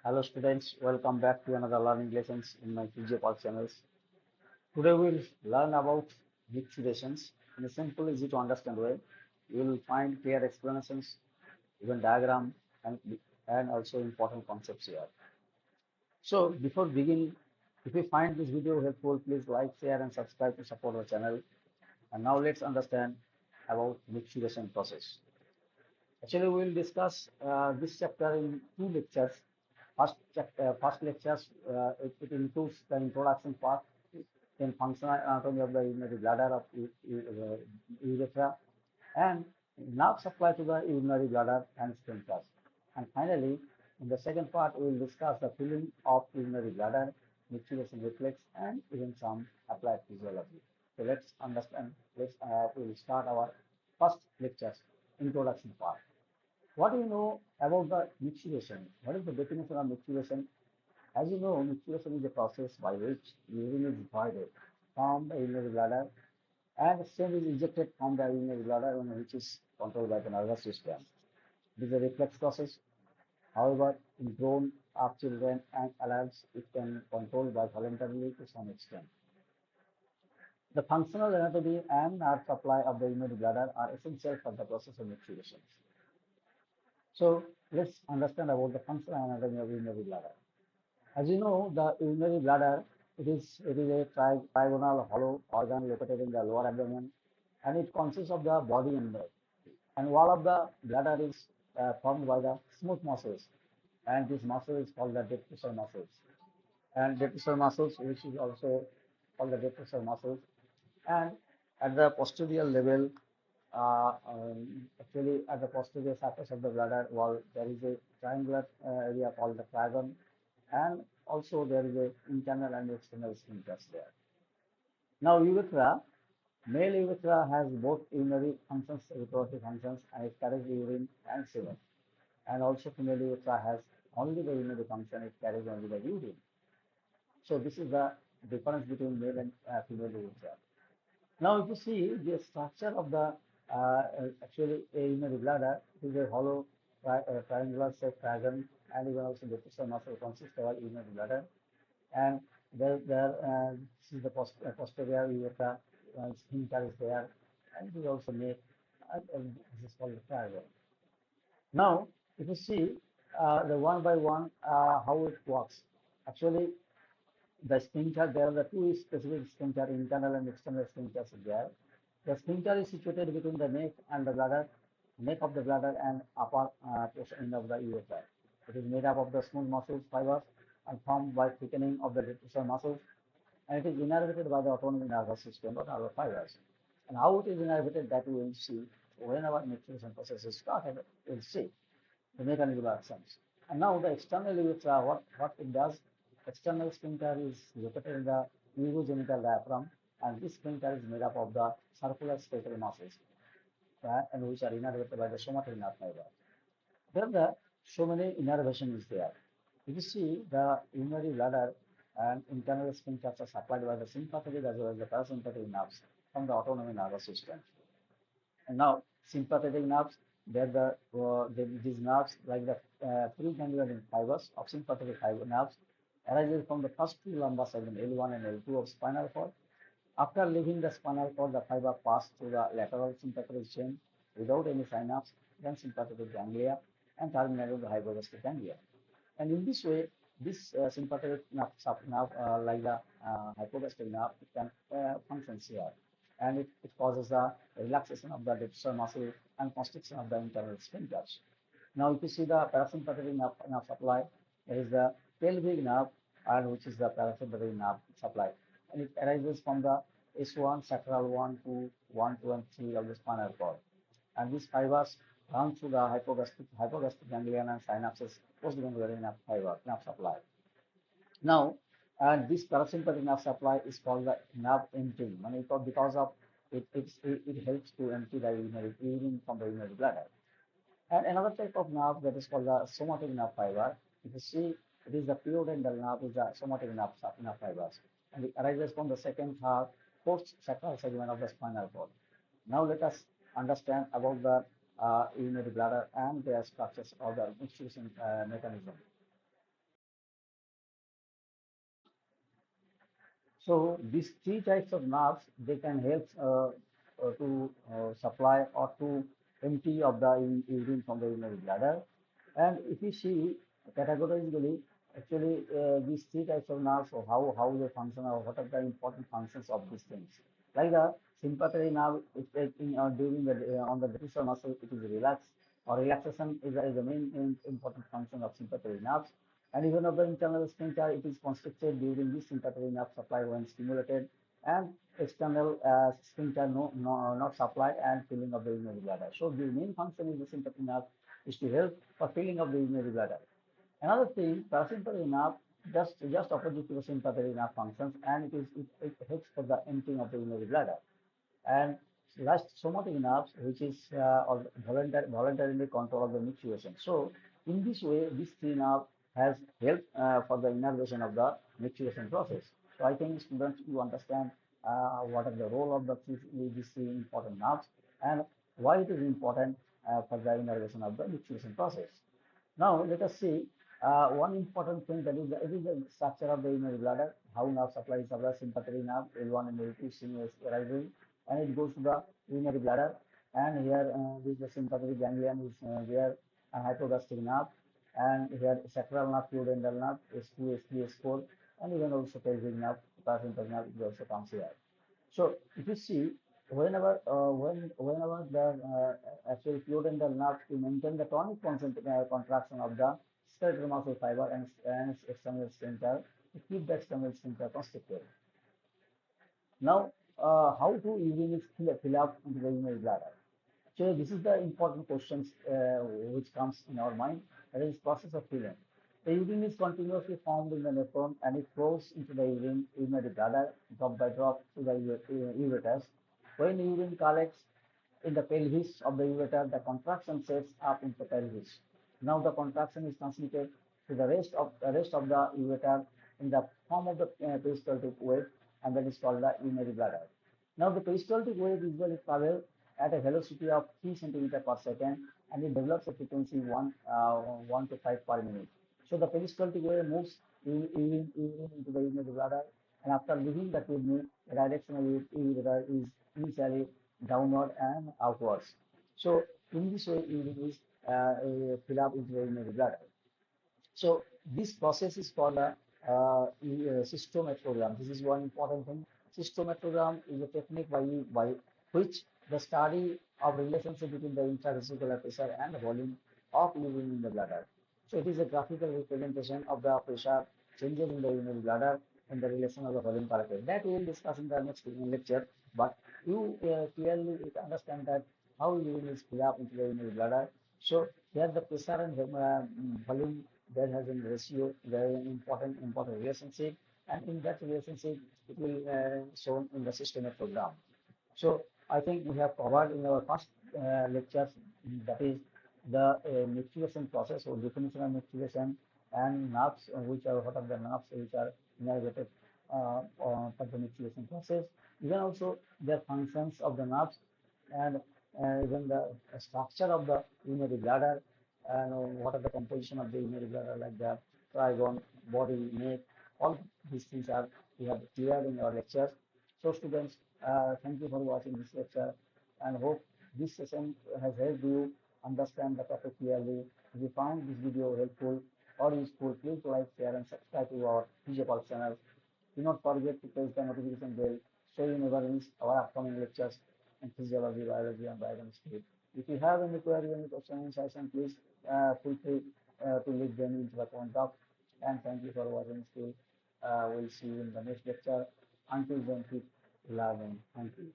Hello students, welcome back to another learning lessons in my Physio-Pulse channels. Today we'll learn about micturations in a simple, easy to understand way. You will find clear explanations, even diagram and also important concepts here. So before beginning, if you find this video helpful, please like, share and subscribe to support our channel. And now let's understand about micturation process. Actually, we will discuss this chapter in two lectures. First lectures, it includes the introduction part, then functional anatomy of the urinary bladder of urethra, and nerve supply to the urinary bladder and sphincters. And finally, in the second part, we will discuss the filling of urinary bladder, micturition reflex, and even some applied physiology. So let's understand. We will start our first lectures, introduction part. What do you know about the micturition? What is the definition of micturition? As you know, micturition is a process by which urine is voided from the urinary bladder and the same is ejected from the urinary bladder which is controlled by the nervous system. It is a reflex process. However, in grown up children and adults, it can be controlled by voluntarily to some extent. The functional anatomy and nerve supply of the urinary bladder are essential for the process of micturition. So let's understand about the functional anatomy of urinary bladder. As you know, the urinary bladder it is a trigonal hollow organ located in the lower abdomen, and it consists of the body and wall of the bladder is formed by the smooth muscles, and this muscle is called the detrusor muscles. And detrusor muscles, which is also called the detrusor muscles, and at the posterior level, actually at the posterior surface of the bladder wall, there is a triangular area called the trigon, and also there is a internal and external sphincters there. Now urethra, male urethra has both urinary functions, reproductive functions, and it carries urine and semen. And also female urethra has only the urinary function, it carries only the urine. So this is the difference between male and female urethra. Now, if you see the structure of the actually a urinary bladder, it is a hollow triangular shaped trigon, and even also the detrusor muscle consists of a urinary bladder. And this is the posterior urethra, sphincter is there, and it is also neck, and this is called the trigon. Now, if you see the one by one how it works, actually the sphincter, there are the two specific sphincter, internal and external sphincters there. The sphincter is situated between the neck and the bladder, neck of the bladder and upper portion of the urethra. It is made up of the smooth muscles fibers and formed by thickening of the detrusor muscles, and it is innervated by the autonomic nervous system or nerve fibers. And how it is innervated, that we will see when our maturation process is started. We'll see the mechanical actions. And now the external urethra, what it does, external sphincter is located in the urogenital diaphragm, and this sphincter is made up of the circular skeletal muscles, and which are innervated by the somatic nerve fiber. Then so many innervation is there. If you see the urinary bladder and internal sphincters are supplied by the sympathetic as well as the parasympathetic nerves from the autonomic nervous system. And now sympathetic nerves, these nerves like the preganglion fibers of sympathetic fiber nerves arises from the first two lumbar segments L1 and L2 of spinal cord. After leaving the spinal cord, the fiber pass through the lateral sympathetic chain without any synapse, then sympathetic ganglia, and terminated with the hypogastric ganglia. And in this way, this sympathetic nerve like the hypogastric nerve, it can function here, and it causes the relaxation of the detrusor muscle and constriction of the internal sphincters. Now, if you see the parasympathetic nerve supply, there is the pelvic nerve, and which is the parasympathetic nerve supply, and it arises from the S1, sacral 1, 2, 1, 2, and 3 of the spinal cord. And these fibers run through the hypogastric ganglion and synapses, postganglionic nerve supply. Now, and this parasympathetic nerve supply is called the nerve emptying, because of it helps to empty the urine from the urinary bladder. And another type of nerve that is called the somatic nerve fiber. If you see, it is the pudendal nerve, is the somatic nerve fibers, and it arises from the second, third, fourth sacral segment of the spinal cord. Now let us understand about the urinary bladder and their structures of the micturition mechanism. So these three types of nerves, they can help to supply or to empty of the urine from the urinary bladder. And if you see categorically, actually these three types of nerves, or how they function, or what are the important functions of these things. Like the sympathetic nerve, during the on the depressor muscle, it is relaxed, or relaxation is the main important function of sympathetic nerves. And even of the internal sphincter, it is constricted during this sympathetic nerve supply when stimulated, and external sphincter not supply and filling of the urinary bladder. So the main function is the sympathetic nerve is to help for filling of the urinary bladder. Another thing, parasympathetic nerve just opposite to the sympathetic nerve functions, and it helps for the emptying of the urinary bladder. And last, somatic nerves, which is voluntarily control of the micturition. So in this way, this three nerve has helped for the innervation of the micturition process. So I think students will understand what are the role of these three important nerves, and why it is important for the innervation of the micturition process. Now let us see one important thing, that is it is the structure of the urinary bladder, how nerve supply is of the sympathetic nerve L1 and L2 stimulus rising, and it goes to the urinary bladder. And here this is the sympathetic ganglion is there, hypogastric nerve, and here sacral nerve, pudendal nerve, S2, S3, S4, and even also pelvic nerve, parasympathetic nerve, it also comes here. So if you see, whenever the actually pudendal nerve to maintain the tonic contraction of the skeletal muscle fiber and external sphincter to keep the external sphincter constricted. Now, how to urine is fill up into the urinary bladder? So this is the important questions which comes in our mind. That is process of filling. The urine is continuously formed in the nephron, and it flows into the urinary bladder drop by drop to the ureters. When urine collects in the pelvis of the ureter, the contraction sets up in the pelvis. Now the contraction is transmitted to the rest of the ureter in the form of the peristaltic wave, and that is called the urinary bladder. Now the peristaltic wave usually travels at a velocity of 3 centimeter per second, and it develops a frequency 1 to 5 per minute. So the peristaltic wave moves into the urinary bladder, and after leaving the kidney, the direction of ureter is initially downward and outwards. So in this way, urine is fill up into the urinary bladder. So this process is called a cystometrogram. This is one important thing. Cystometrogram is a technique by which the study of relationship between the intravesicular pressure and the volume of urine in the bladder. So it is a graphical representation of the pressure changes in the urinary bladder and the relation of the volume collected. That we will discuss in the next lecture. But you clearly understand that how urine is filled up into the urinary bladder. So here the pressure and volume, there has a ratio, very important relationship, and in that relationship it will shown in the cystometrogram. So I think we have covered in our first lectures, that is the micturition process, or definition of micturition, and nerves, what are the nerves which are innervated for the micturition process. Even also the functions of the nerves, and even the structure of the urinary bladder, and what are the composition of the urinary bladder, like the trigon, body, neck, all these things are we have cleared in our lectures. So students, thank you for watching this lecture, and hope this session has helped you understand the topic clearly. If you found this video helpful or useful, please like, share, and subscribe to our Physio-Pulse channel. Do not forget to press the notification bell so you never miss our upcoming lectures in physiology, biology, and biochemistry. If you have any query, any question in session, please feel free to leave them into the comment box. And thank you for watching. Still, we'll see you in the next lecture. Until then, keep learning. Thank you.